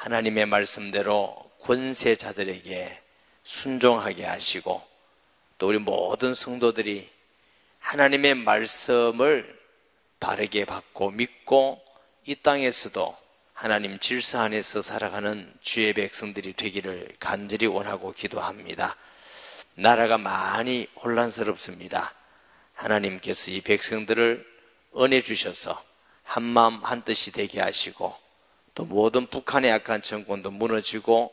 하나님의 말씀대로 권세자들에게 순종하게 하시고, 또 우리 모든 성도들이 하나님의 말씀을 바르게 받고 믿고 이 땅에서도 하나님 질서 안에서 살아가는 주의 백성들이 되기를 간절히 원하고 기도합니다. 나라가 많이 혼란스럽습니다. 하나님께서 이 백성들을 은혜 주셔서 한마음 한뜻이 되게 하시고, 또 모든 북한의 악한 정권도 무너지고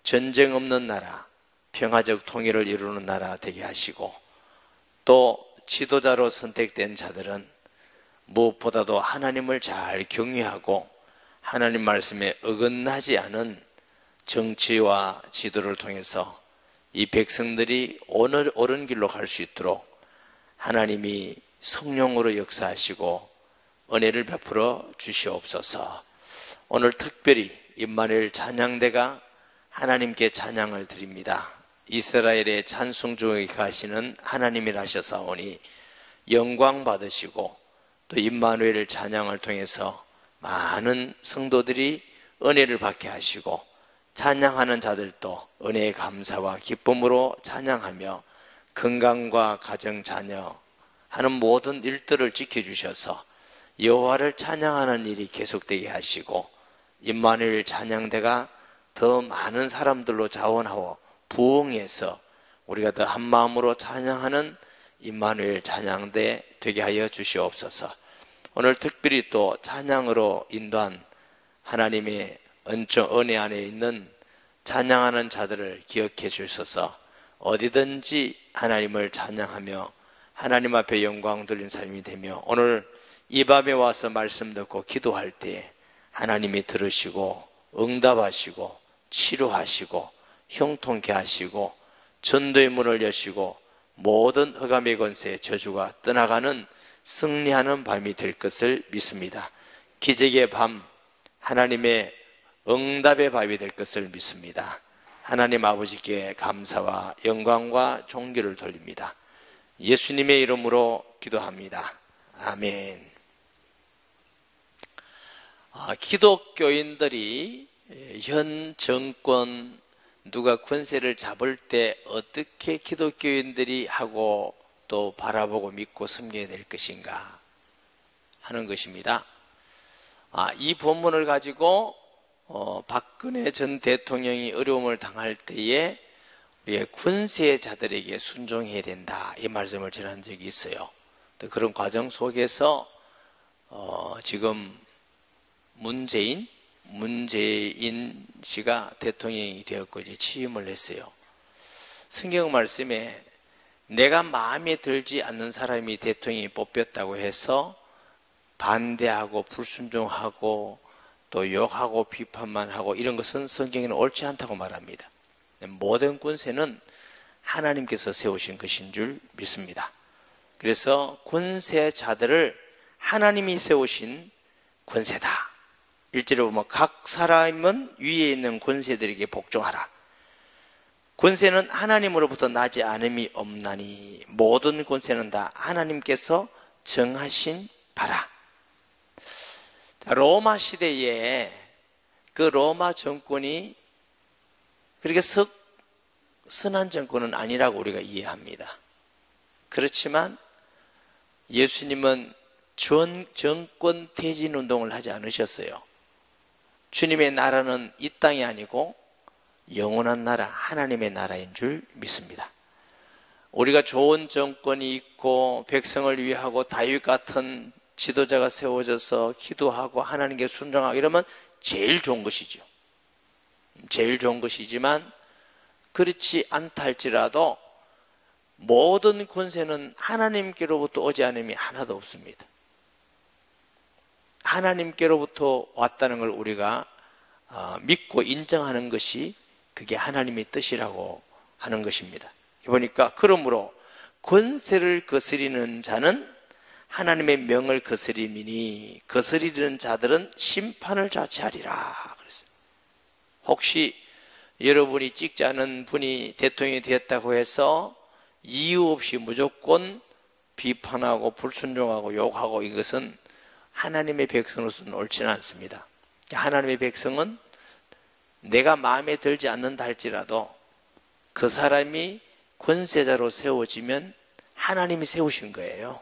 전쟁 없는 나라, 평화적 통일을 이루는 나라 되게 하시고, 또 지도자로 선택된 자들은 무엇보다도 하나님을 잘 경외하고 하나님 말씀에 어긋나지 않은 정치와 지도를 통해서 이 백성들이 옳은 길로 갈 수 있도록 하나님이 성령으로 역사하시고 은혜를 베풀어 주시옵소서. 오늘 특별히 임마누엘 찬양대가 하나님께 찬양을 드립니다. 이스라엘의 찬송 중에 가시는 하나님이라 하셨사오니 영광 받으시고, 또 임마누엘 찬양을 통해서 많은 성도들이 은혜를 받게 하시고, 찬양하는 자들도 은혜의 감사와 기쁨으로 찬양하며 건강과 가정, 자녀 하는 모든 일들을 지켜주셔서 여호와를 찬양하는 일이 계속되게 하시고, 임마누엘 찬양대가 더 많은 사람들로 자원하고 부흥해서 우리가 더 한마음으로 찬양하는 임마누엘 찬양대 되게 하여 주시옵소서. 오늘 특별히 또 찬양으로 인도한 하나님의 은혜 안에 있는 찬양하는 자들을 기억해 주셔서 어디든지 하나님을 찬양하며 하나님 앞에 영광 돌린 삶이 되며, 오늘 이 밤에 와서 말씀 듣고 기도할 때 하나님이 들으시고 응답하시고 치료하시고 형통케 하시고 전도의 문을 여시고 모든 흑암의 권세의 저주가 떠나가는 승리하는 밤이 될 것을 믿습니다. 기적의 밤, 하나님의 응답의 밤이 될 것을 믿습니다. 하나님 아버지께 감사와 영광과 존귀를 돌립니다. 예수님의 이름으로 기도합니다. 아멘. 기독교인들이 현 정권 누가 권세를 잡을 때 어떻게 기독교인들이 하고 또 바라보고 믿고 섬겨야 될 것인가 하는 것입니다. 이 본문을 가지고 박근혜 전 대통령이 어려움을 당할 때에 우리의 권세자들에게 순종해야 된다, 이 말씀을 전한 적이 있어요. 그런 과정 속에서 지금 문재인 씨가 대통령이 되었고 이제 취임을 했어요. 성경 말씀에 내가 마음에 들지 않는 사람이 대통령이 뽑혔다고 해서 반대하고 불순종하고 또 욕하고 비판만 하고 이런 것은 성경에는 옳지 않다고 말합니다. 모든 권세는 하나님께서 세우신 것인 줄 믿습니다. 그래서 권세자들을 하나님이 세우신 권세다. 1절에 보면 각 사람은 위에 있는 권세들에게 복종하라. 권세는 하나님으로부터 나지 않음이 없나니 모든 권세는 다 하나님께서 정하신 바라. 로마 시대에 그 로마 정권이 그렇게 선한 정권은 아니라고 우리가 이해합니다. 그렇지만 예수님은 정권 퇴진 운동을 하지 않으셨어요. 주님의 나라는 이 땅이 아니고 영원한 나라, 하나님의 나라인 줄 믿습니다. 우리가 좋은 정권이 있고 백성을 위하고 다윗 같은 지도자가 세워져서 기도하고 하나님께 순종하고 이러면 제일 좋은 것이죠. 제일 좋은 것이지만 그렇지 않다 할지라도 모든 권세는 하나님께로부터 오지 않음이 하나도 없습니다. 하나님께로부터 왔다는 걸 우리가 믿고 인정하는 것이 그게 하나님의 뜻이라고 하는 것입니다. 보니까 그러므로 권세를 거스리는 자는 하나님의 명을 거스림이니 거스리는 자들은 심판을 자취하리라 그랬어요. 혹시 여러분이 찍지 않은 분이 대통령이 되었다고 해서 이유 없이 무조건 비판하고 불순종하고 욕하고 이것은 하나님의 백성으로서는 옳지는 않습니다. 하나님의 백성은 내가 마음에 들지 않는다 할지라도 그 사람이 권세자로 세워지면 하나님이 세우신 거예요.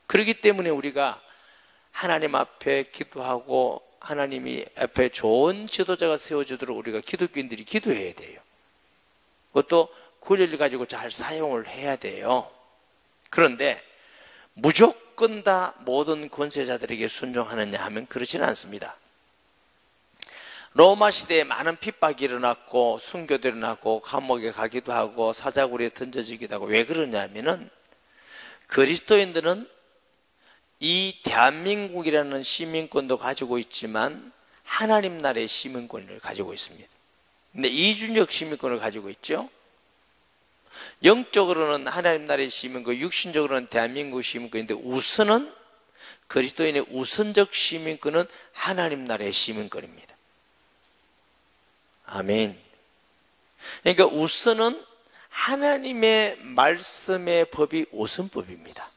그렇기 때문에 우리가 하나님 앞에 기도하고 하나님이 앞에 좋은 지도자가 세워지도록 우리가 기독교인들이 기도해야 돼요. 그것도 권리를 가지고 잘 사용을 해야 돼요. 그런데 무조건 다 모든 권세자들에게 순종하느냐 하면 그렇지는 않습니다. 로마 시대에 많은 핍박이 일어났고 순교도 일어나고 감옥에 가기도 하고 사자굴에 던져지기도 하고, 왜 그러냐면은 그리스도인들은 이 대한민국이라는 시민권도 가지고 있지만 하나님 나라의 시민권을 가지고 있습니다. 근데 이중적 시민권을 가지고 있죠. 영적으로는 하나님 나라의 시민권, 육신적으로는 대한민국 시민권인데 우선은 그리스도인의 우선적 시민권은 하나님 나라의 시민권입니다. 아멘. 그러니까 우선은 하나님의 말씀의 법이 우선법입니다.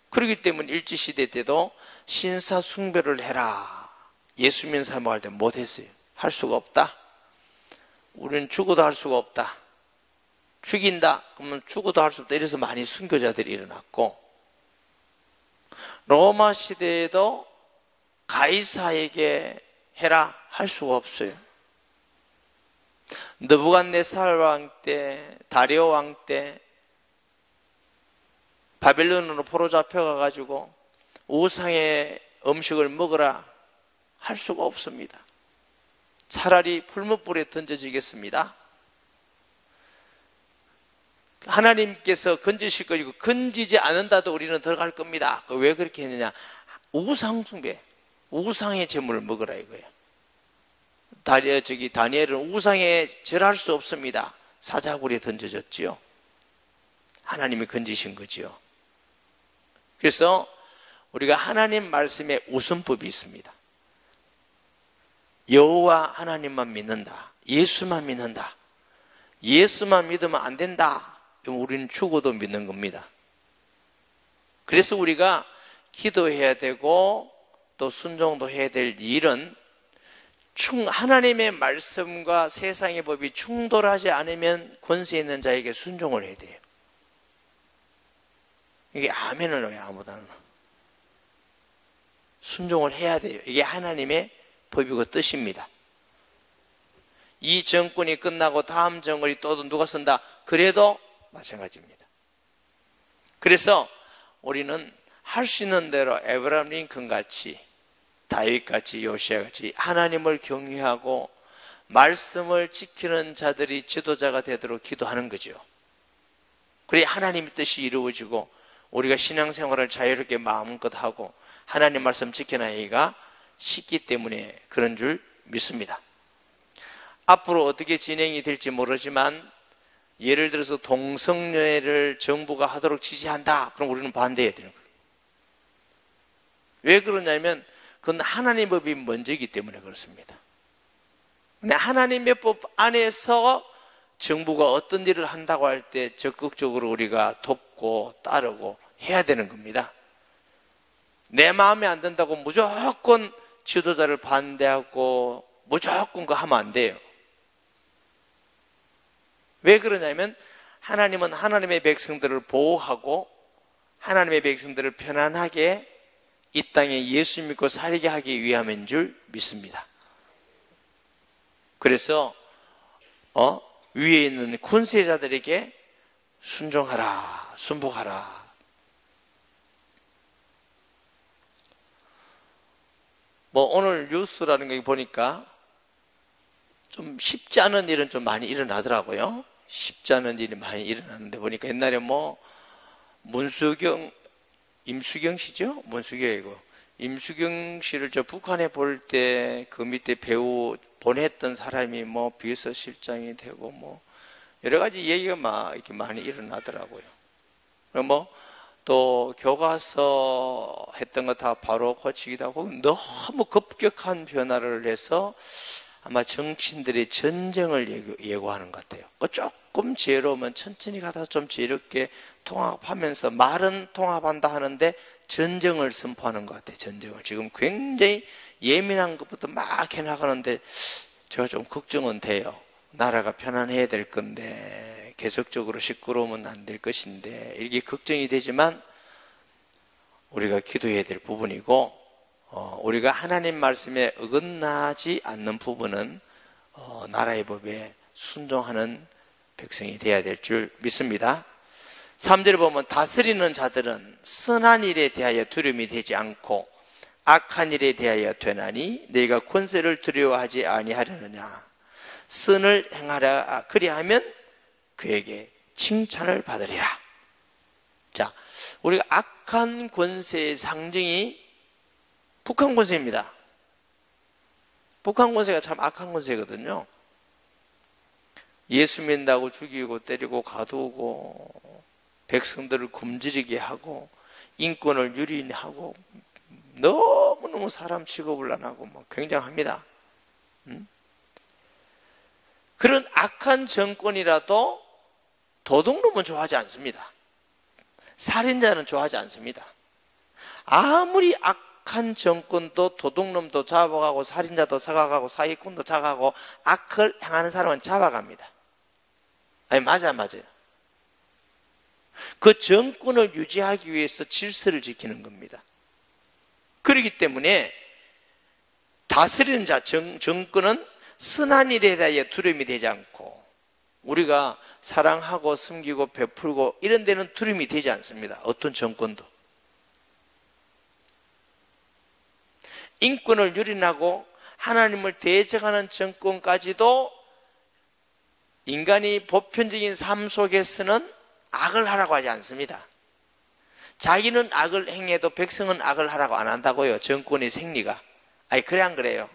그렇기 때문에 일제시대 때도 신사숭배를 해라, 예수 믿는 사람하고 할 때 못했어요. 할 수가 없다. 우리는 죽어도 할 수가 없다. 죽인다 그러면 죽어도 할 수 없다. 이래서 많이 순교자들이 일어났고, 로마 시대에도 가이사에게 해라 할 수가 없어요. 느부갓네살 왕 때, 다리오 왕 때 바벨론으로 포로 잡혀가가지고 우상의 음식을 먹으라 할 수가 없습니다. 차라리 풀무불에 던져지겠습니다. 하나님께서 건지실 것이고 건지지 않는다도 우리는 들어갈 겁니다. 왜 그렇게 했느냐? 우상숭배, 우상의 제물을 먹으라 이거예요. 다니엘은 우상에 절할 수 없습니다. 사자굴에 던져졌지요. 하나님이 건지신 거지요. 그래서 우리가 하나님 말씀에 우선법이 있습니다. 여호와 하나님만 믿는다, 예수만 믿는다, 예수만 믿으면 안 된다, 그럼 우리는 죽어도 믿는 겁니다. 그래서 우리가 기도해야 되고 또 순종도 해야 될 일은 하나님의 말씀과 세상의 법이 충돌하지 않으면 권세 있는 자에게 순종을 해야 돼요. 이게 아멘을 넣어요. 아무다나 순종을 해야 돼요. 이게 하나님의 법이고 뜻입니다. 이 정권이 끝나고 다음 정권이 또 누가 선다 그래도 마찬가지입니다. 그래서 우리는 할 수 있는 대로 에브라임 링컨 같이, 다윗 같이, 요시아 같이 하나님을 경외하고 말씀을 지키는 자들이 지도자가 되도록 기도하는 거죠. 그래야 하나님의 뜻이 이루어지고 우리가 신앙생활을 자유롭게 마음껏 하고 하나님 말씀 지켜나가기가 쉽기 때문에 그런 줄 믿습니다. 앞으로 어떻게 진행이 될지 모르지만 예를 들어서 동성애를 정부가 하도록 지지한다. 그럼 우리는 반대해야 되는 거예요. 왜 그러냐면 그건 하나님의 법이 먼저이기 때문에 그렇습니다. 근데 하나님의 법 안에서 정부가 어떤 일을 한다고 할 때 적극적으로 우리가 돕고 따르고 해야 되는 겁니다. 내 마음에 안 든다고 무조건 지도자를 반대하고 무조건 그거 하면 안 돼요. 왜 그러냐면 하나님은 하나님의 백성들을 보호하고 하나님의 백성들을 편안하게 이 땅에 예수 믿고 살게 하기 위함인 줄 믿습니다. 그래서 위에 있는 군세자들에게 순종하라, 순복하라. 오늘 뉴스라는 거 보니까 좀 쉽지 않은 일은 좀 많이 일어나더라고요. 쉽지 않은 일이 많이 일어나는데 보니까 옛날에 임수경 씨죠? 문수경이고 임수경 씨를 저 북한에 볼 때 그 밑에 배우 보냈던 사람이 비서실장이 되고 여러 가지 얘기가 막 이렇게 많이 일어나더라고요. 또 교과서 했던 거 다 바로 고치기도 하고 너무 급격한 변화를 해서 아마 정치인들의 전쟁을 예고하는 것 같아요. 조금 지혜로우면 천천히 가다 좀 지혜롭게 통합하면서 말은 통합한다 하는데 전쟁을 선포하는 것 같아요. 전쟁을. 지금 굉장히 예민한 것부터 막 해나가는데 제가 좀 걱정은 돼요. 나라가 편안해야 될 건데 계속적으로 시끄러우면 안 될 것인데 이게 걱정이 되지만 우리가 기도해야 될 부분이고 우리가 하나님 말씀에 어긋나지 않는 부분은 나라의 법에 순종하는 백성이 되어야 될 줄 믿습니다. 3절에 보면 다스리는 자들은 선한 일에 대하여 두려움이 되지 않고 악한 일에 대하여 되나니 너희가 권세를 두려워하지 아니하려느냐. 선을 행하라 그리하면 그에게 칭찬을 받으리라. 자, 우리가 악한 권세의 상징이 북한 권세입니다. 북한 권세가 참 악한 권세거든요. 예수 믿는다고 죽이고 때리고 가두고 백성들을 굶주리게 하고 인권을 유린하고 너무너무 사람 취급을 안 하고 굉장합니다. 그런 악한 정권이라도 도둑놈은 좋아하지 않습니다. 살인자는 좋아하지 않습니다. 아무리 악한 정권도 도둑놈도 잡아가고 살인자도 잡아가고 사기꾼도 잡아가고 악을 행하는 사람은 잡아갑니다. 아니 맞아요. 그 정권을 유지하기 위해서 질서를 지키는 겁니다. 그렇기 때문에 다스리는 자 정권은 선한 일에 대하여 두려움이 되지 않고 우리가 사랑하고 섬기고 베풀고 이런 데는 두려움이 되지 않습니다. 어떤 정권도. 인권을 유린하고 하나님을 대적하는 정권까지도 인간이 보편적인 삶 속에서는 악을 하라고 하지 않습니다. 자기는 악을 행해도 백성은 악을 하라고 안 한다고요. 정권의 생리가. 아니 그래 안 그래요?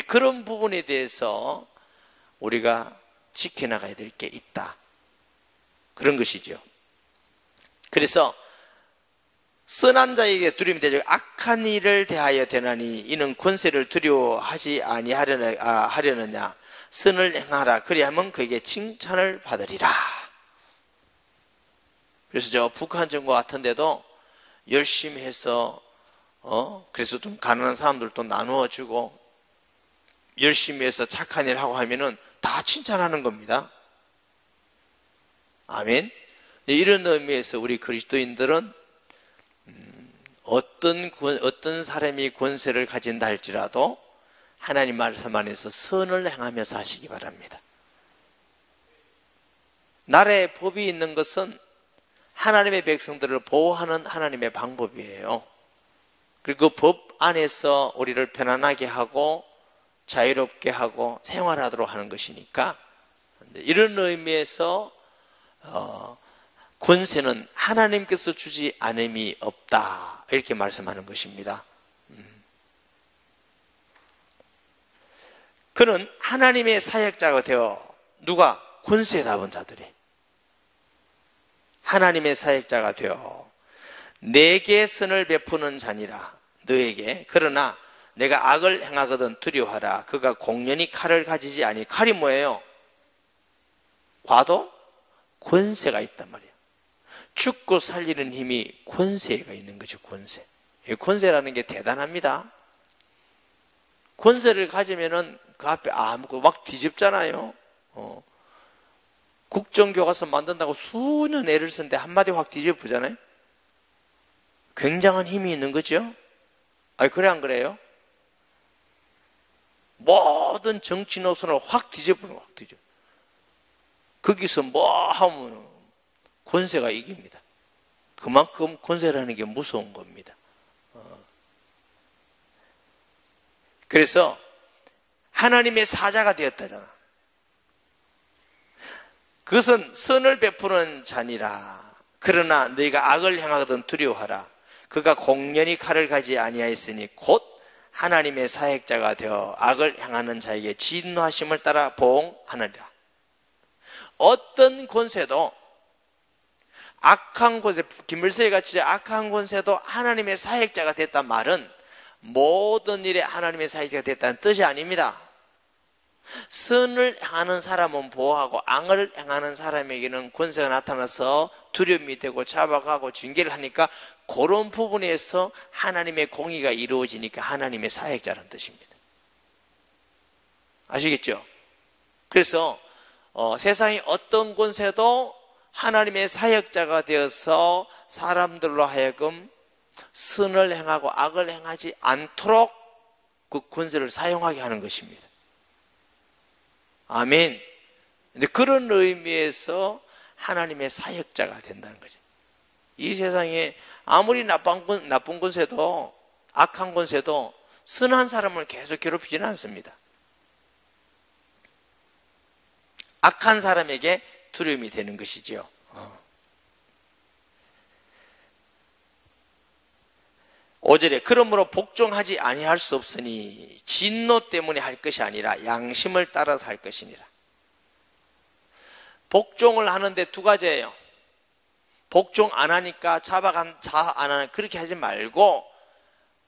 그런 부분에 대해서 우리가 지켜나가야 될 게 있다. 그런 것이죠. 그래서 선한 자에게 두려움이 되죠. 악한 일을 대하여 되나니 이는 권세를 두려워하지 아니하려느냐. 선을 행하라 그리하면 그에게 칭찬을 받으리라. 그래서 저 북한 정부 같은데도 열심히 해서 그래서 좀 가난한 사람들도 나누어 주고 열심히 해서 착한 일 하고 하면은 다 칭찬하는 겁니다. 아멘. 이런 의미에서 우리 그리스도인들은 어떤 사람이 권세를 가진다 할지라도 하나님 말씀 안에서 선을 행하며 사시기 바랍니다. 나라의 법이 있는 것은 하나님의 백성들을 보호하는 하나님의 방법이에요. 그리고 그 법 안에서 우리를 편안하게 하고 자유롭게 하고 생활하도록 하는 것이니까 이런 의미에서 권세는 하나님께서 주지 않음이 없다 이렇게 말씀하는 것입니다. 그는 하나님의 사역자가 되어 누가? 권세 잡은 자들이 하나님의 사역자가 되어 내게 선을 베푸는 자니라. 너에게 그러나 내가 악을 행하거든 두려워하라. 그가 공연히 칼을 가지지 아니. 칼이 뭐예요? 과도? 권세가 있단 말이에요. 죽고 살리는 힘이 권세가 있는 거죠. 권세. 이 권세라는 게 대단합니다. 권세를 가지면은 그 앞에 아무것도 막 뒤집잖아요. 국정교과서 만든다고 수년 애를 쓰는데 한마디 확 뒤집으잖아요. 굉장한 힘이 있는 거죠. 아니 그래 안 그래요? 모든 정치 노선을 확 뒤집어요. 확 뒤집어. 거기서 뭐 하면 권세가 이깁니다. 그만큼 권세라는 게 무서운 겁니다. 그래서 하나님의 사자가 되었다잖아. 그것은 선을 베푸는 자니라. 그러나 너희가 악을 행하거든 두려워하라. 그가 공연히 칼을 가지 아니하였으니 곧 하나님의 사역자가 되어 악을 행하는 자에게 진노하심을 따라 보응하느니라. 어떤 권세도 악한 권세, 김일성이 같이 악한 권세도 하나님의 사역자가 됐단 말은 모든 일에 하나님의 사역자가 됐다는 뜻이 아닙니다. 선을 행하는 사람은 보호하고 악을 행하는 사람에게는 권세가 나타나서 두려움이 되고 잡아가고 징계를 하니까 그런 부분에서 하나님의 공의가 이루어지니까 하나님의 사역자라는 뜻입니다. 아시겠죠? 그래서 세상의 어떤 권세도 하나님의 사역자가 되어서 사람들로 하여금 선을 행하고 악을 행하지 않도록 그 권세를 사용하게 하는 것입니다. 아멘. 근데 그런 의미에서 하나님의 사역자가 된다는 거죠. 이 세상에 아무리 나쁜 권세도, 악한 권세도 선한 사람을 계속 괴롭히지는 않습니다. 악한 사람에게 두려움이 되는 것이지요. 5절에 그러므로 복종하지 아니할 수 없으니 진노 때문에 할 것이 아니라 양심을 따라서 할 것이니라. 복종을 하는데 두 가지예요. 복종 안 하니까 안 하는 그렇게 하지 말고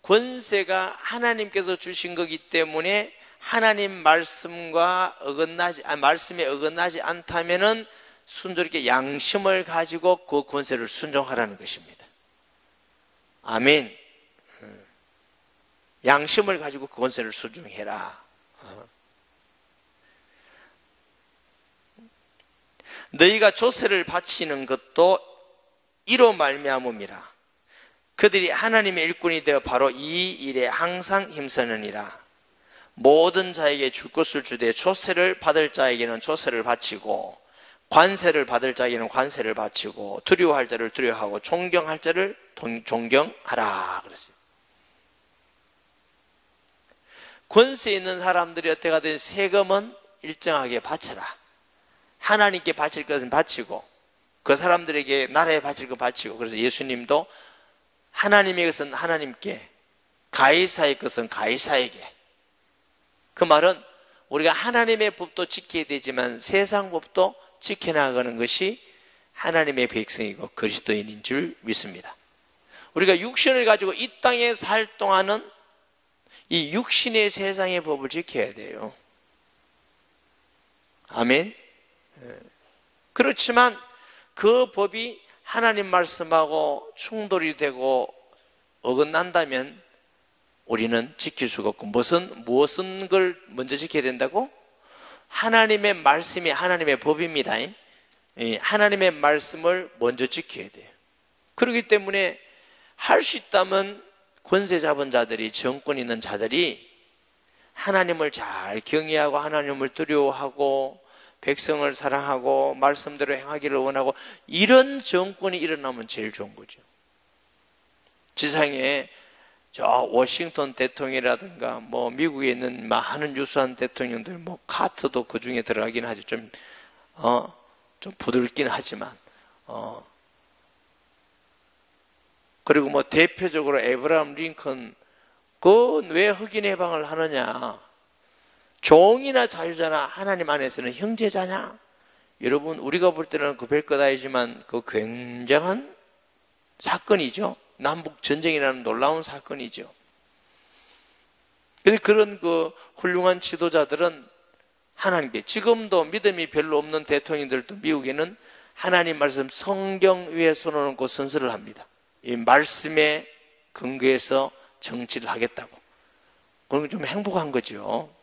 권세가 하나님께서 주신 거기 때문에 하나님 말씀과 말씀에 어긋나지 않다면은 순조롭게 양심을 가지고 그 권세를 순종하라는 것입니다. 아멘. 양심을 가지고 그 권세를 순종해라. 너희가 조세를 바치는 것도 이로 말미암음이라. 그들이 하나님의 일꾼이 되어 바로 이 일에 항상 힘쓰느니라. 모든 자에게 줄 것을 주되 조세를 받을 자에게는 조세를 바치고 관세를 받을 자에게는 관세를 바치고 두려워할 자를 두려워하고 존경할 자를 존경하라 그랬어요. 권세 있는 사람들이 어떻게 하든 세금은 일정하게 바쳐라. 하나님께 바칠 것은 바치고 그 사람들에게 나라에 바칠 것 바치고. 그래서 예수님도 하나님의 것은 하나님께, 가이사의 것은 가이사에게. 그 말은 우리가 하나님의 법도 지켜야 되지만 세상 법도 지켜나가는 것이 하나님의 백성이고 그리스도인인 줄 믿습니다. 우리가 육신을 가지고 이 땅에 살 동안은 이 육신의 세상의 법을 지켜야 돼요. 아멘. 그렇지만 그 법이 하나님 말씀하고 충돌이 되고 어긋난다면 우리는 지킬 수가 없고, 무엇은 걸 먼저 지켜야 된다고? 하나님의 말씀이 하나님의 법입니다. 하나님의 말씀을 먼저 지켜야 돼요. 그렇기 때문에 할 수 있다면 권세 잡은 자들이, 정권 있는 자들이 하나님을 잘 경외하고 하나님을 두려워하고 백성을 사랑하고 말씀대로 행하기를 원하고, 이런 정권이 일어나면 제일 좋은 거죠. 지상에 저 워싱턴 대통령이라든가 뭐 미국에 있는 많은 유수한 대통령들, 뭐 카터도 그 중에 들어가긴 하죠. 좀 부들긴 하지만 그리고 뭐 대표적으로 에브라함 링컨, 그건 왜 흑인 해방을 하느냐? 종이나 자유자나 하나님 안에서는 형제자냐? 여러분, 우리가 볼 때는 그 별것 아니지만 그 굉장한 사건이죠. 남북 전쟁이라는 놀라운 사건이죠. 그런 그 훌륭한 지도자들은 하나님께, 지금도 믿음이 별로 없는 대통령들도 미국에는 하나님 말씀 성경 위에 손을 얹고 선서를 합니다. 이 말씀에 근거해서 정치를 하겠다고. 그건 좀 행복한 거죠.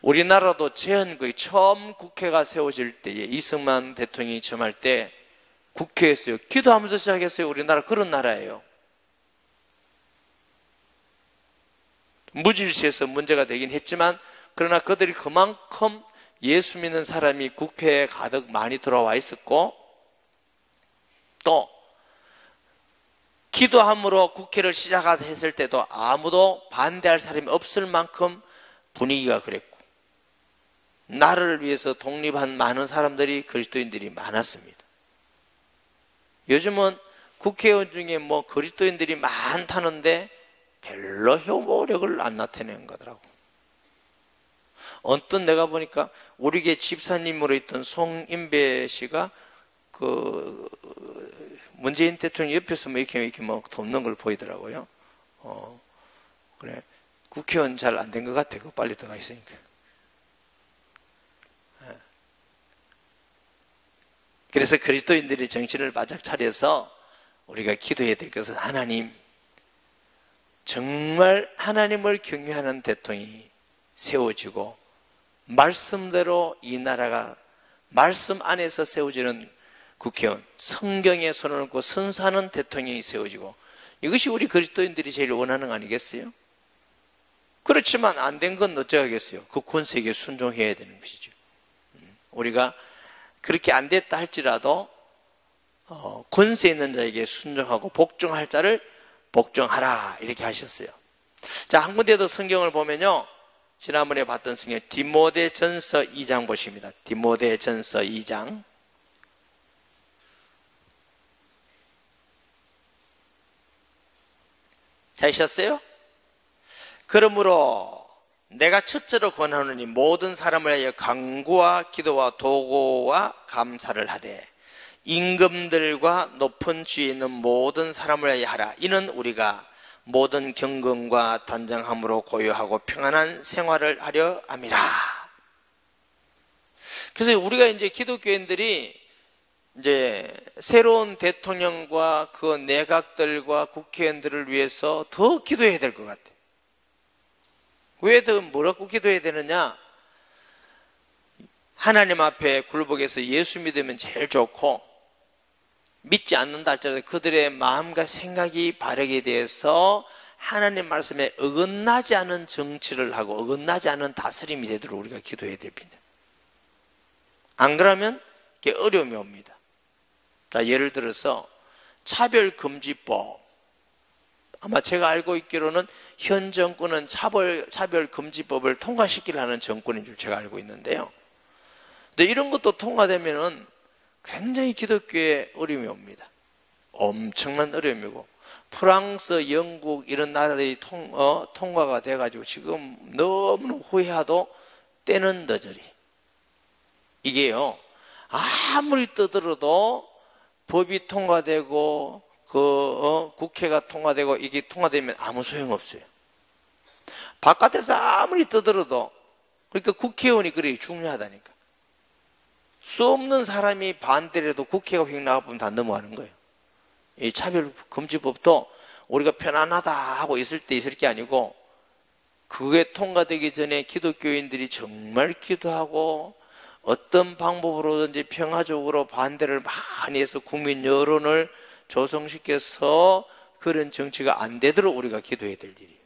우리나라도 제헌국이 처음 국회가 세워질 때에 이승만 대통령이 처음 할 때 국회에서요, 기도하면서 시작했어요. 우리나라 그런 나라예요. 무질서해서 문제가 되긴 했지만, 그러나 그들이 그만큼 예수 믿는 사람이 국회에 가득 많이 들어와 있었고, 또 기도함으로 국회를 시작했을 때도 아무도 반대할 사람이 없을 만큼 분위기가 그랬고, 나라를 위해서 독립한 많은 사람들이, 그리스도인들이 많았습니다. 요즘은 국회의원 중에 뭐 그리스도인들이 많다는데 별로 효력을 안 나타내는 거더라고. 언뜻 내가 보니까 우리 교 집사님으로 있던 송인배 씨가 그 문재인 대통령 옆에서 뭐 이렇게 뭐 돕는 걸 보이더라고요. 그래. 국회의원 잘 안 된 것 같아. 그 빨리 들어가 있으니까. 그래서 그리스도인들이 정신을 바짝 차려서 우리가 기도해야 될 것은 하나님, 정말 하나님을 경외하는 대통령이 세워지고 말씀대로 이 나라가 말씀 안에서 세워지는 국회의원, 성경에 손을 얹고 선사하는 대통령이 세워지고, 이것이 우리 그리스도인들이 제일 원하는 거 아니겠어요? 그렇지만 안 된 건 어쩌겠어요? 그 권세에게 순종해야 되는 것이죠. 우리가 그렇게 안 됐다 할지라도 권세 있는 자에게 순종하고 복종할 자를 복종하라, 이렇게 하셨어요. 자, 한 군데 더 성경을 보면요, 지난번에 봤던 성경 디모데전서 2장 보십니다. 디모데전서 2장. 찾으셨어요? 그러므로 내가 첫째로 권하노니 모든 사람을 위하여 간구와 기도와 도고와 감사를 하되 임금들과 높은 지위에 있는 모든 사람을 위하여 하라. 이는 우리가 모든 경건과 단정함으로 고요하고 평안한 생활을 하려 함이라. 그래서 우리가 이제 기독교인들이 이제 새로운 대통령과 그 내각들과 국회의원들을 위해서 더 기도해야 될 것 같아요. 왜 더 뭐라고 기도해야 되느냐? 하나님 앞에 굴복해서 예수 믿으면 제일 좋고, 믿지 않는다 할지라도 그들의 마음과 생각이 바르게 돼서 하나님 말씀에 어긋나지 않은 정치를 하고 어긋나지 않은 다스림이 되도록 우리가 기도해야 됩니다. 안 그러면 이게 어려움이 옵니다. 자, 예를 들어서 차별금지법, 아마 제가 알고 있기로는 현 정권은 차별금지법을 통과시키려는 정권인 줄 제가 알고 있는데요. 근데 이런 것도 통과되면은 굉장히 기독교에 어려움이 옵니다. 엄청난 어려움이고, 프랑스, 영국 이런 나라들이 통과가 돼가지고 지금 너무 후회하도 때는 너저리. 이게요, 아무리 떠들어도 법이 통과되고 국회가 통과되고 이게 통과되면 아무 소용없어요. 바깥에서 아무리 떠들어도, 그러니까 국회의원이 그렇게 중요하다니까. 수 없는 사람이 반대를 해도 국회가 휙 나가보면 다 넘어가는 거예요. 이 차별금지법도 우리가 편안하다 하고 있을 때 있을 게 아니고, 그게 통과되기 전에 기독교인들이 정말 기도하고 어떤 방법으로든지 평화적으로 반대를 많이 해서 국민 여론을 조성시켜서 그런 정치가 안 되도록 우리가 기도해야 될 일이에요.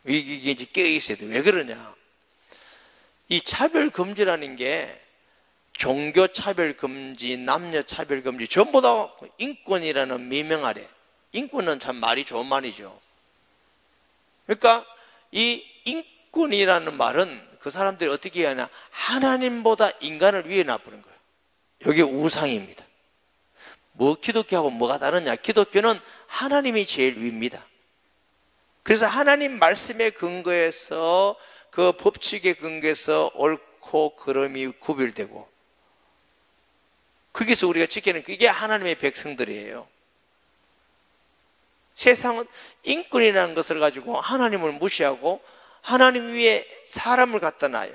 이게 이제 깨어있어야 돼요. 왜 그러냐? 이 차별금지라는 게 종교차별금지, 남녀차별금지 전부 다 인권이라는 미명 아래, 인권은 참 말이 좋은 말이죠. 그러니까 이 인권이라는 말은 그 사람들이 어떻게 해야 하냐, 하나님보다 인간을 위에 놔두는 거예요. 이게 우상입니다. 뭐 기독교하고 뭐가 다르냐? 기독교는 하나님이 제일 위입니다. 그래서 하나님 말씀에 근거해서, 그 법칙에 근거해서 옳고 그름이 구별되고, 거기서 우리가 지키는 그게 하나님의 백성들이에요. 세상은 인권이라는 것을 가지고 하나님을 무시하고 하나님 위에 사람을 갖다 놔요.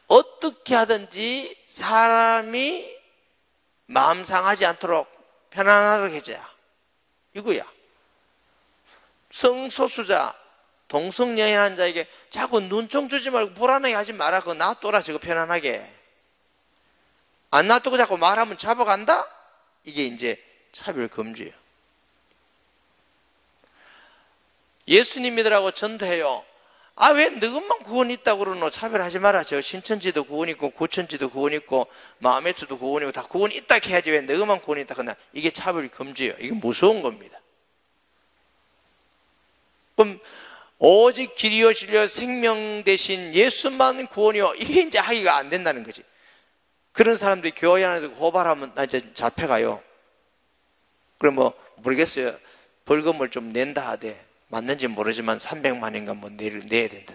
어떻게 하든지 사람이 마음 상하지 않도록 편안하게 해줘야, 이거야. 성소수자, 동성연애한 자에게 자꾸 눈총 주지 말고 불안하게 하지 마라. 그거 놔둬라, 저거 편안하게. 안 놔두고 자꾸 말하면 잡아간다? 이게 이제 차별금지예요. 예수님 믿으라고 전도해요. 아, 왜 너것만 구원 있다고 그러노? 차별하지 마라. 저 신천지도 구원 있고 구천지도 구원 있고 마음에트도 구원 있고 다 구원 있다 해야지 왜 너것만 구원 있다 그러나? 이게 차별금지예요. 이게 무서운 겁니다. 그럼 오직 길이요 진리요 생명 대신 예수만 구원이요, 이게 이제 하기가 안 된다는 거지. 그런 사람들이 교회 안에서 고발하면 나 이제 잡혀가요. 그럼 뭐 모르겠어요. 벌금을 좀 낸다 하되, 맞는지 모르지만 300만인가 뭐 내야 된다.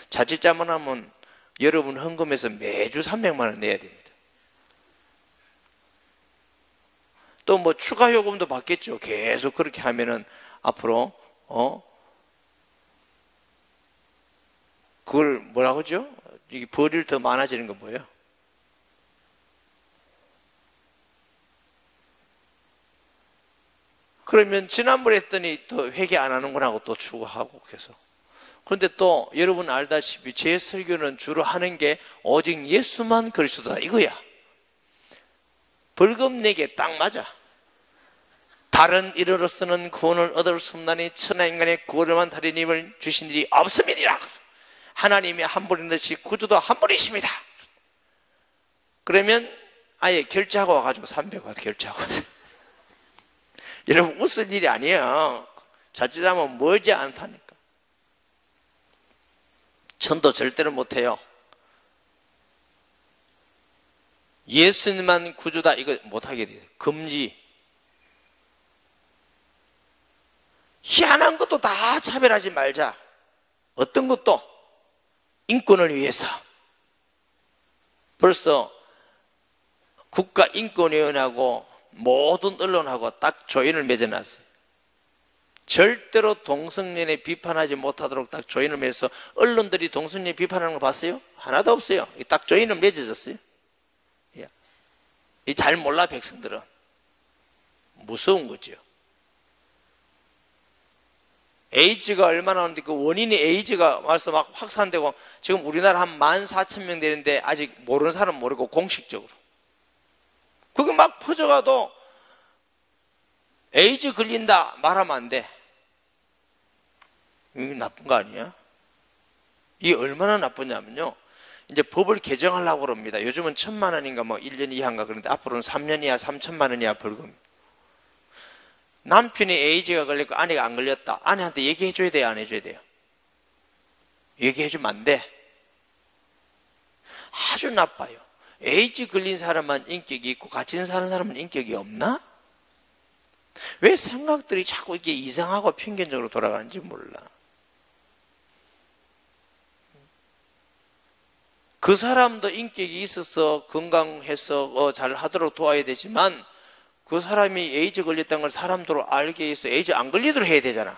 자칫 잘못하면 여러분 헌금해서 매주 300만 원 내야 됩니다. 또 뭐 추가 요금도 받겠죠. 계속 그렇게 하면은 앞으로 그걸 뭐라고 하죠? 이게 벌이 더 많아지는 건 뭐예요? 그러면 지난번에 했더니 또 회개 안 하는구나 하고 또 추구하고 계속. 그런데 또 여러분 알다시피 제 설교는 주로 하는 게 오직 예수만 그리스도다 이거야. 벌금 내게 딱 맞아. 다른 이로서는 구원을 얻을 수 없나니 천하인간의 구원을만 다른 힘을 주신 일이 없음이니라. 하나님이 한 분인 듯이 구주도 한 분이십니다. 그러면 아예 결제하고 와가지고 300원 결제하고 와서. 여러분 웃을 일이 아니에요. 자칫하면 멀지 않다니까. 천도 절대로 못해요. 예수님만 구주다 이거 못하게 돼요. 금지. 희한한 것도 다 차별하지 말자. 어떤 것도 인권을 위해서. 벌써 국가인권위원회하고 모든 언론하고 딱 조인을 맺어놨어요. 절대로 동성연애 비판하지 못하도록 딱 조인을 맺어서 언론들이 동성연애 비판하는 거 봤어요? 하나도 없어요. 딱 조인을 맺어졌어요. 이 잘 몰라 백성들은. 무서운 거죠. 에이즈가 얼마나 오는데 그 원인이 에이즈가 와서 막 확산되고 지금 우리나라 한 14,000명 되는데 아직 모르는 사람 모르고 공식적으로. 그게 막 퍼져가도 에이즈 걸린다 말하면 안 돼. 이게 나쁜 거 아니야? 이게 얼마나 나쁘냐면요. 이제 법을 개정하려고 그럽니다. 요즘은 1,000만 원인가 뭐 1년 이하인가 그런데 앞으로는 3년 이하 3,000만 원 이하 벌금. 남편이 에이즈가 걸렸고 아내가 안 걸렸다. 아내한테 얘기해 줘야 돼요? 안 해줘야 돼요? 얘기해 주면 안 돼. 아주 나빠요. 에이즈 걸린 사람만 인격이 있고 같이 사는 사람은 인격이 없나? 왜 생각들이 자꾸 이게 이상하고 편견적으로 돌아가는지 몰라. 그 사람도 인격이 있어서 건강해서 잘 하도록 도와야 되지만 그 사람이 에이즈 걸렸다는 걸 사람들로 알게 해서 에이즈 안 걸리도록 해야 되잖아.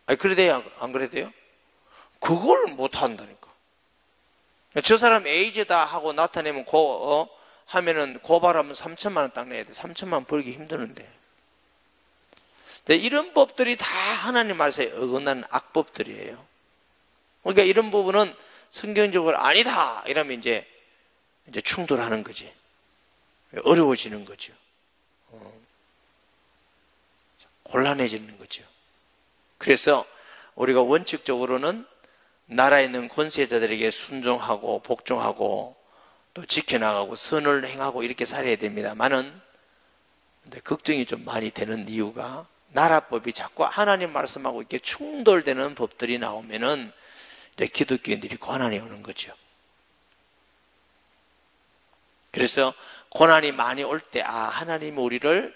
아니, 그래 돼요? 안 그래 돼요? 그걸 못 한다니까. 저 사람 에이즈다 하고 나타내면 하면은 고발하면 3,000만 원 딱 내야 돼. 3,000만 원 벌기 힘드는데. 이런 법들이 다 하나님 말씀에 어긋나는 악법들이에요. 그러니까 이런 부분은 성경적으로 아니다 이러면 이제 충돌하는 거지. 어려워지는 거죠. 곤란해지는 거죠. 그래서 우리가 원칙적으로는 나라에 있는 권세자들에게 순종하고 복종하고 또 지켜나가고 선을 행하고 이렇게 살아야 됩니다만은 근데 걱정이 좀 많이 되는 이유가 나라법이 자꾸 하나님 말씀하고 이렇게 충돌되는 법들이 나오면은 이제 기독교인들이 고난이 오는 거죠. 그래서 고난이 많이 올 때 하나님이 우리를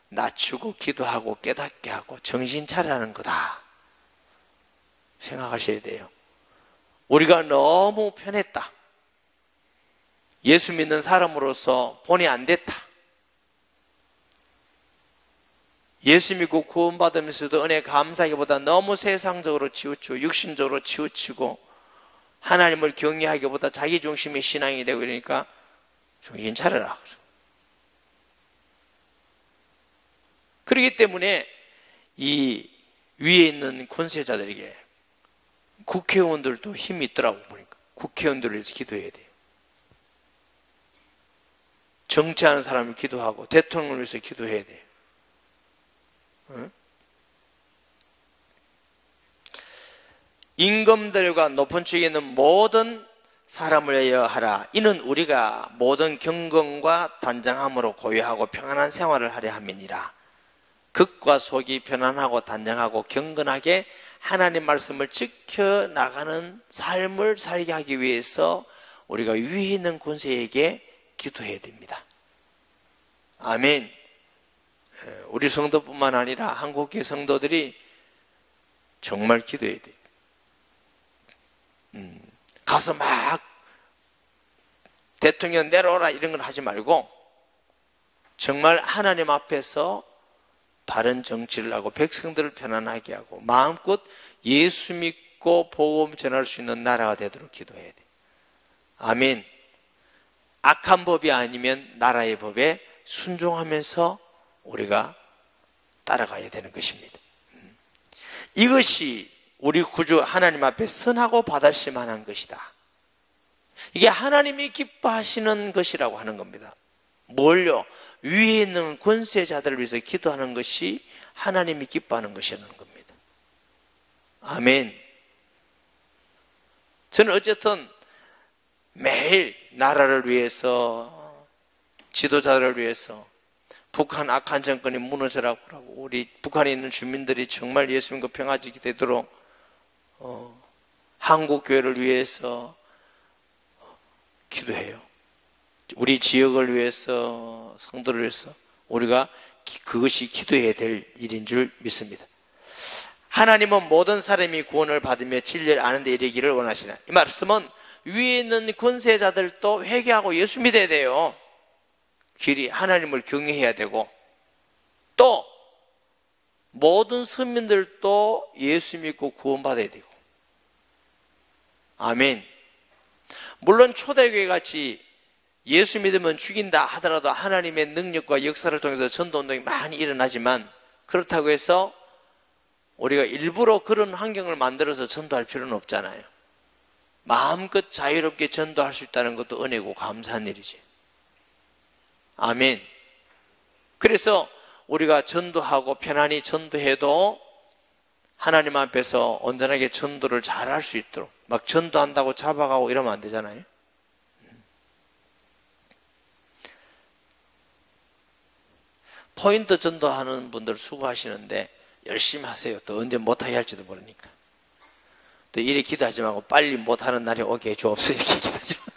낮추고 기도하고 깨닫게 하고 정신 차리라는 거다 생각하셔야 돼요. 우리가 너무 편했다. 예수 믿는 사람으로서 본이 안 됐다. 예수 믿고 구원받으면서도 은혜 감사하기보다 너무 세상적으로 치우치고 육신적으로 치우치고 하나님을 경외하기보다 자기 중심의 신앙이 되고 이러니까 정신 차려라. 그렇기 때문에 이 위에 있는 권세자들에게 국회의원들도 힘이 있더라고 보니까 국회의원들을 위해서 기도해야 돼요. 정치하는 사람을 기도하고 대통령을 위해서 기도해야 돼요. 응? 임금들과 높은 층에 있는 모든 사람을 위하여 하라. 이는 우리가 모든 경건과 단장함으로 고요하고 평안한 생활을 하려 함이니라. 극과 속이 편안하고 단장하고 경건하게 하나님 말씀을 지켜나가는 삶을 살게 하기 위해서 우리가 위에 있는 권세에게 기도해야 됩니다. 아멘. 우리 성도뿐만 아니라 한국계 성도들이 정말 기도해야 돼요. 가서 막 대통령 내려오라 이런 건 하지 말고 정말 하나님 앞에서 바른 정치를 하고 백성들을 편안하게 하고 마음껏 예수 믿고 믿고 복음 전할 수 있는 나라가 되도록 기도해야 돼. 아멘. 악한 법이 아니면 나라의 법에 순종하면서 우리가 따라가야 되는 것입니다. 이것이 우리 구주 하나님 앞에 선하고 받으실 만한 것이다. 이게 하나님이 기뻐하시는 것이라고 하는 겁니다. 뭘요? 위에 있는 권세자들을 위해서 기도하는 것이 하나님이 기뻐하는 것이라는 겁니다. 아멘. 저는 어쨌든 매일 나라를 위해서, 지도자들을 위해서, 북한 악한 정권이 무너져라고 하고, 우리 북한에 있는 주민들이 정말 예수님과 평화지게 되도록 한국 교회를 위해서 기도해요. 우리 지역을 위해서, 성도를 위해서 우리가 그것이 기도해야 될 일인 줄 믿습니다. 하나님은 모든 사람이 구원을 받으며 진리를 아는 데 이르기를 원하시나. 이 말씀은 위에 있는 권세자들도 회개하고 예수 믿어야 돼요. 길이 하나님을 경외해야 되고, 또 모든 서민들도 예수 믿고 구원받아야 되고. 아멘. 물론 초대교회 같이 예수 믿으면 죽인다 하더라도 하나님의 능력과 역사를 통해서 전도운동이 많이 일어나지만, 그렇다고 해서 우리가 일부러 그런 환경을 만들어서 전도할 필요는 없잖아요. 마음껏 자유롭게 전도할 수 있다는 것도 은혜고 감사한 일이지. 아멘. 그래서 우리가 전도하고 편안히 전도해도 하나님 앞에서 온전하게 전도를 잘할 수 있도록, 막 전도한다고 잡아가고 이러면 안 되잖아요. 포인트 전도하는 분들 수고하시는데 열심히 하세요. 또 언제 못하게 할지도 모르니까. 또 이래 기도하지 말고 빨리 못하는 날이 오게 해주옵소서 이렇게 기도하지 말고.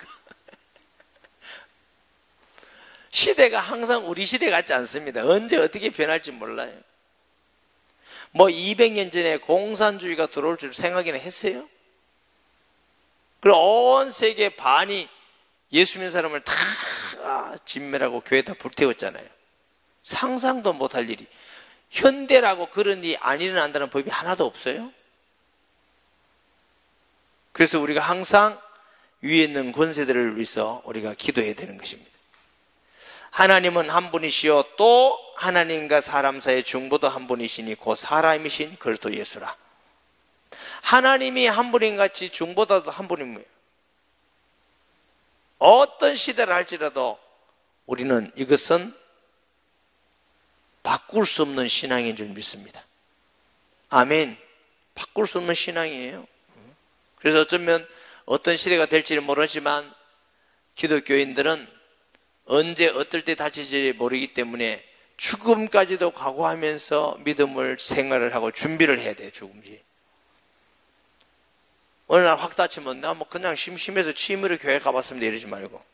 시대가 항상 우리 시대 같지 않습니다. 언제 어떻게 변할지 몰라요. 뭐 200년 전에 공산주의가 들어올 줄 생각이나 했어요? 그리고 온 세계 반이 예수 믿는 사람을 다 진멸하고 교회에다 불태웠잖아요. 상상도 못할 일이. 현대라고 그런 일이 안 일어난다는 법이 하나도 없어요. 그래서 우리가 항상 위에 있는 권세들을 위해서 우리가 기도해야 되는 것입니다. 하나님은 한 분이시요 또 하나님과 사람 사이의 중보도 한 분이시니 곧 사람이신 그리스도 예수라. 하나님이 한 분인 같이 중보자도 한 분입니다. 어떤 시대를 할지라도 우리는 이것은 바꿀 수 없는 신앙인 줄 믿습니다. 아멘. 바꿀 수 없는 신앙이에요. 그래서 어쩌면 어떤 시대가 될지는 모르지만 기독교인들은 언제 어떨 때 다칠지 모르기 때문에 죽음까지도 각오하면서 믿음을 생활을 하고 준비를 해야 돼요. 죽음지. 어느 날 확 다치면 나 뭐 그냥 심심해서 취미로 교회 가봤습니다 이러지 말고,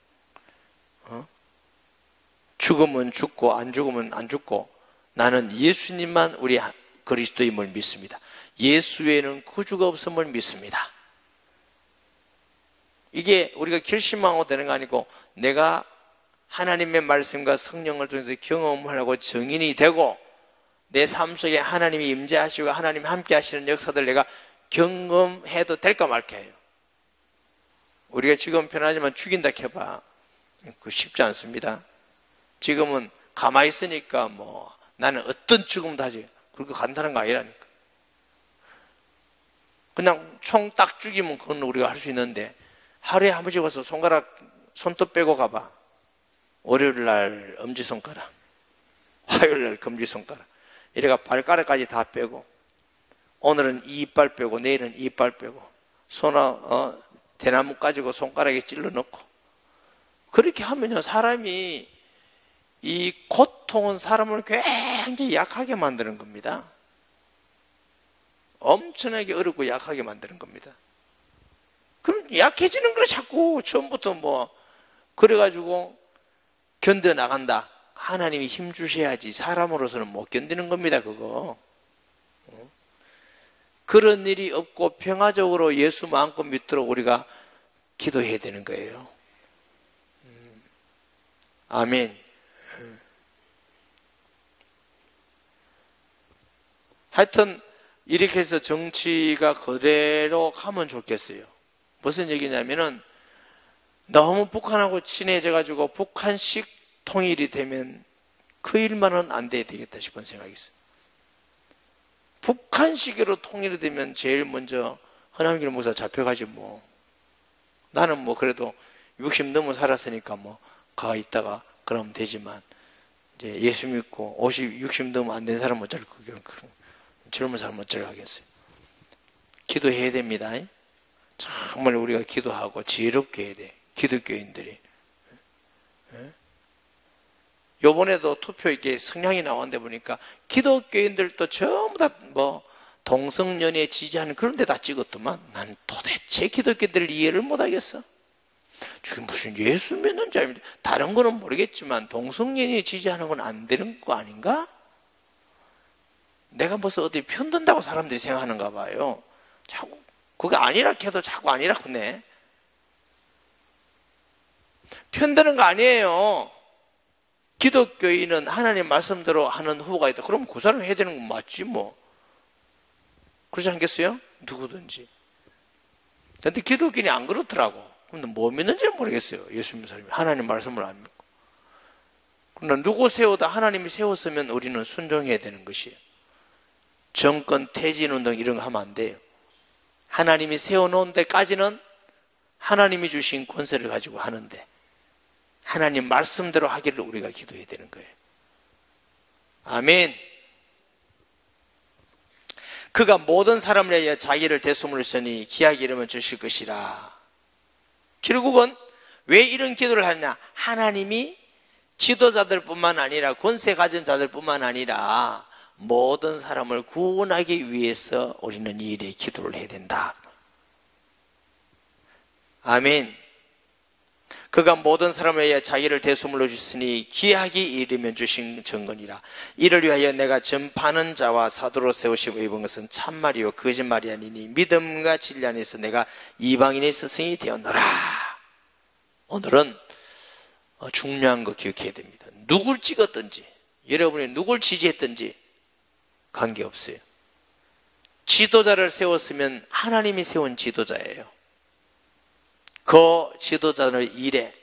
죽으면 죽고 안 죽으면 안 죽고 나는 예수님만 우리 그리스도임을 믿습니다. 예수 외에는 구주가 없음을 믿습니다. 이게 우리가 결심하고 되는 거 아니고, 내가 하나님의 말씀과 성령을 통해서 경험하려고 증인이 되고 내 삶 속에 하나님이 임재하시고 하나님이 함께 하시는 역사들 내가 경험해도 될까 말까 해요. 우리가 지금 편하지만 죽인다 해봐, 그거 쉽지 않습니다. 지금은 가만히 있으니까 뭐 나는 어떤 죽음도 하지, 그렇게 간단한 거 아니라니까. 그냥 총 딱 죽이면 그건 우리가 할 수 있는데, 하루에 한 번씩 와서 손톱 빼고 가봐. 월요일 날 엄지손가락, 화요일 날 검지손가락, 이래가 발가락까지 다 빼고, 오늘은 이빨 빼고 내일은 이빨 빼고, 대나무 가지고 손가락에 찔러 넣고, 그렇게 하면요 사람이, 이 고통은 사람을 굉장히 약하게 만드는 겁니다. 엄청나게 어렵고 약하게 만드는 겁니다. 그럼 약해지는 거를 자꾸 처음부터 뭐 그래가지고 견뎌나간다. 하나님이 힘 주셔야지 사람으로서는 못 견디는 겁니다. 그거. 그런 일이 없고 평화적으로 예수 마음껏 믿도록 우리가 기도해야 되는 거예요. 아멘. 하여튼 이렇게 해서 정치가 그대로 가면 좋겠어요. 무슨 얘기냐면은 너무 북한하고 친해져 가지고 북한식 통일이 되면 그 일만은 안 돼야 되겠다 싶은 생각이 있어요. 북한식으로 통일이 되면 제일 먼저 허남길 목사 잡혀가지 뭐. 나는 뭐 그래도 60 넘어 살았으니까 뭐 가 있다가 그러면 되지만 이제 예수 믿고 50, 60 넘어 안 된 사람은 어쩔 거예요. 젊은 사람은 어쩔 하겠어요. 기도해야 됩니다. 정말 우리가 기도하고 지혜롭게 해야 돼. 기독교인들이. 요번에도 투표 이게 성향이 나왔는데 보니까 기독교인들도 전부 다 뭐 동성연애 지지하는 그런 데다 찍었더만 난 도대체 기독교인들을 이해를 못하겠어. 지금 무슨 예수 믿는 자입니다. 다른 거는 모르겠지만 동성연애 지지하는 건 안 되는 거 아닌가? 내가 벌써 어디 편든다고 사람들이 생각하는가 봐요. 자꾸 그게 아니라 해도 자꾸 아니라고 내. 편드는 거 아니에요. 기독교인은 하나님 말씀대로 하는 후보가 있다. 그럼 그 사람 해야 되는 건 맞지 뭐. 그렇지 않겠어요? 누구든지. 근데 기독교인이 안 그렇더라고. 그럼 뭐 믿는지 모르겠어요. 예수 믿는 사람이 하나님 말씀을 안 믿고. 그러나 누구 세우다 하나님이 세웠으면 우리는 순종해야 되는 것이에요. 정권 퇴진운동 이런 거 하면 안 돼요. 하나님이 세워놓은 데까지는 하나님이 주신 권세를 가지고 하는데 하나님 말씀대로 하기를 우리가 기도해야 되는 거예요. 아멘. 그가 모든 사람을 위하여 자기를 대속물로 쓰니 기하게 이름을 주실 것이라. 결국은 왜 이런 기도를 하냐? 하나님이 지도자들 뿐만 아니라 권세 가진 자들 뿐만 아니라 모든 사람을 구원하기 위해서 우리는 이 일에 기도를 해야 된다. 아멘. 그가 모든 사람을 위하여 자기를 대속물로 주시니 기하기 이르면 주신 정건이라. 이를 위하여 내가 전파하는 자와 사도로 세우시고 입은 것은 참말이요 거짓말이 아니니 믿음과 진리 안에서 내가 이방인의 스승이 되었노라. 오늘은 중요한 거 기억해야 됩니다. 누굴 찍었든지 여러분이 누굴 지지했든지 관계없어요. 지도자를 세웠으면 하나님이 세운 지도자예요. 그 지도자의 일에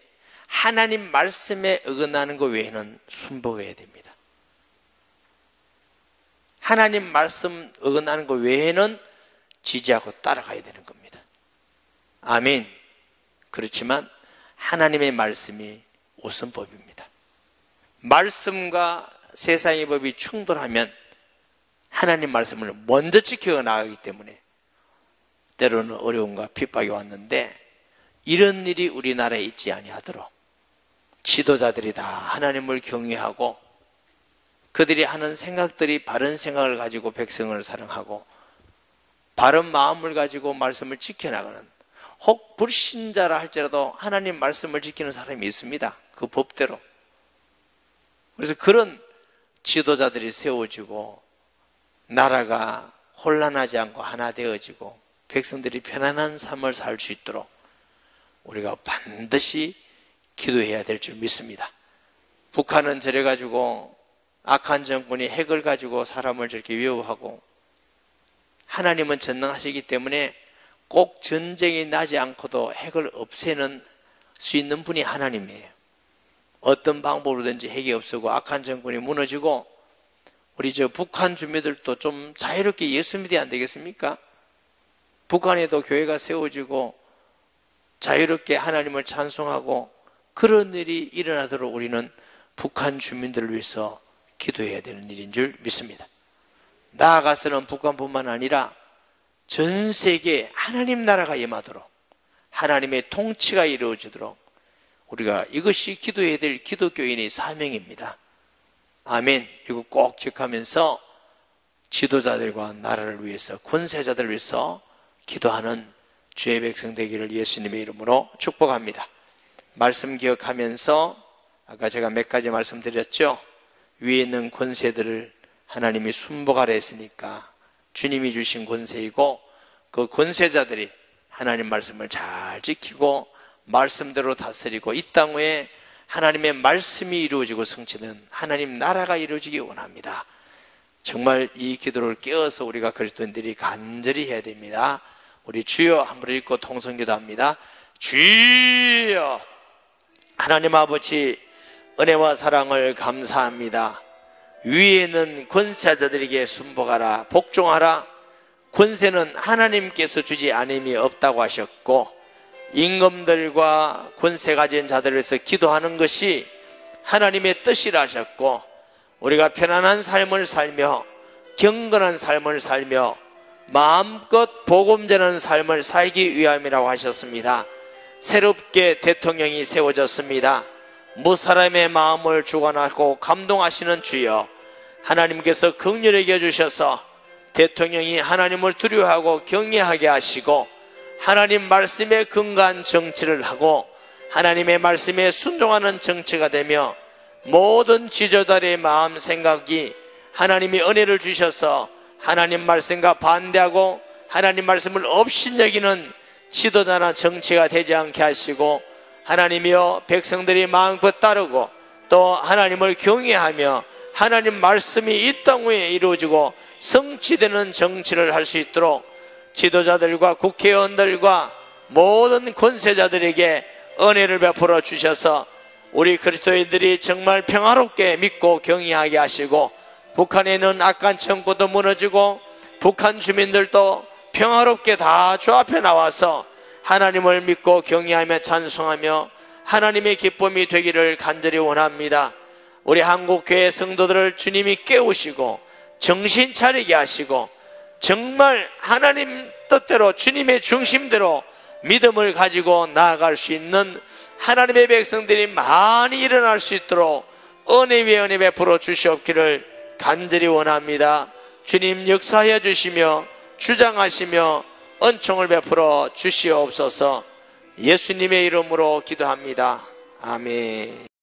하나님 말씀에 어긋나는 것 외에는 순복해야 됩니다. 하나님 말씀 어긋나는 것 외에는 지지하고 따라가야 되는 겁니다. 아멘. 그렇지만 하나님의 말씀이 우선법입니다. 말씀과 세상의 법이 충돌하면 하나님 말씀을 먼저 지켜 나가기 때문에 때로는 어려움과 핍박이 왔는데 이런 일이 우리나라에 있지 아니하도록 지도자들이 다 하나님을 경외하고 그들이 하는 생각들이 바른 생각을 가지고 백성을 사랑하고 바른 마음을 가지고 말씀을 지켜나가는, 혹 불신자라 할지라도 하나님 말씀을 지키는 사람이 있습니다. 그 법대로. 그래서 그런 지도자들이 세워지고 나라가 혼란하지 않고 하나 되어지고 백성들이 편안한 삶을 살 수 있도록 우리가 반드시 기도해야 될 줄 믿습니다. 북한은 저래 가지고 악한 정권이 핵을 가지고 사람을 저렇게 위협하고, 하나님은 전능하시기 때문에 꼭 전쟁이 나지 않고도 핵을 없애는 수 있는 분이 하나님이에요. 어떤 방법으로든지 핵이 없어고 악한 정권이 무너지고 우리 저 북한 주민들도 좀 자유롭게 예수 믿어야 안 되겠습니까? 북한에도 교회가 세워지고 자유롭게 하나님을 찬송하고 그런 일이 일어나도록 우리는 북한 주민들을 위해서 기도해야 되는 일인 줄 믿습니다. 나아가서는 북한뿐만 아니라 전 세계에 하나님 나라가 임하도록 하나님의 통치가 이루어지도록 우리가 이것이 기도해야 될 기독교인의 사명입니다. 아멘. 이거 꼭 기억하면서 지도자들과 나라를 위해서, 권세자들을 위해서 기도하는 주의 백성 되기를 예수님의 이름으로 축복합니다. 말씀 기억하면서 아까 제가 몇 가지 말씀드렸죠. 위에 있는 권세들을 하나님이 순복하라 했으니까 주님이 주신 권세이고, 그 권세자들이 하나님 말씀을 잘 지키고 말씀대로 다스리고 이 땅 위에 하나님의 말씀이 이루어지고 성취된 하나님 나라가 이루어지기 원합니다. 정말 이 기도를 깨어서 우리가 그리스도인들이 간절히 해야 됩니다. 우리 주여 한번 읽고 통성기도합니다. 주여, 하나님 아버지 은혜와 사랑을 감사합니다. 위에 있는 권세자들에게 순복하라, 복종하라. 권세는 하나님께서 주지 않음이 없다고 하셨고, 임금들과 권세 가진 자들에서 기도하는 것이 하나님의 뜻이라 하셨고, 우리가 편안한 삶을 살며 경건한 삶을 살며 마음껏 복음 전하는 삶을 살기 위함이라고 하셨습니다. 새롭게 대통령이 세워졌습니다. 무사람의 마음을 주관하고 감동하시는 주여, 하나님께서 긍휼히 여겨주셔서 대통령이 하나님을 두려워하고 경외하게 하시고 하나님 말씀에 근거한 정치를 하고 하나님의 말씀에 순종하는 정치가 되며 모든 지도자들의 마음 생각이 하나님이 은혜를 주셔서 하나님 말씀과 반대하고 하나님 말씀을 업신여기는 지도자나 정치가 되지 않게 하시고, 하나님이여 백성들이 마음껏 따르고 또 하나님을 경외하며 하나님 말씀이 이 땅 위에 이루어지고 성취되는 정치를 할 수 있도록 지도자들과 국회의원들과 모든 권세자들에게 은혜를 베풀어 주셔서 우리 그리스도인들이 정말 평화롭게 믿고 경외하게 하시고, 북한에 있는 악한 정권도 무너지고 북한 주민들도 평화롭게 다 주 앞에 나와서 하나님을 믿고 경외하며 찬송하며 하나님의 기쁨이 되기를 간절히 원합니다. 우리 한국교회 성도들을 주님이 깨우시고 정신 차리게 하시고 정말 하나님 뜻대로 주님의 중심대로 믿음을 가지고 나아갈 수 있는 하나님의 백성들이 많이 일어날 수 있도록 은혜 위에 은혜 베풀어 주시옵기를 간절히 원합니다. 주님 역사하여 주시며 주장하시며 은총을 베풀어 주시옵소서. 예수님의 이름으로 기도합니다. 아멘.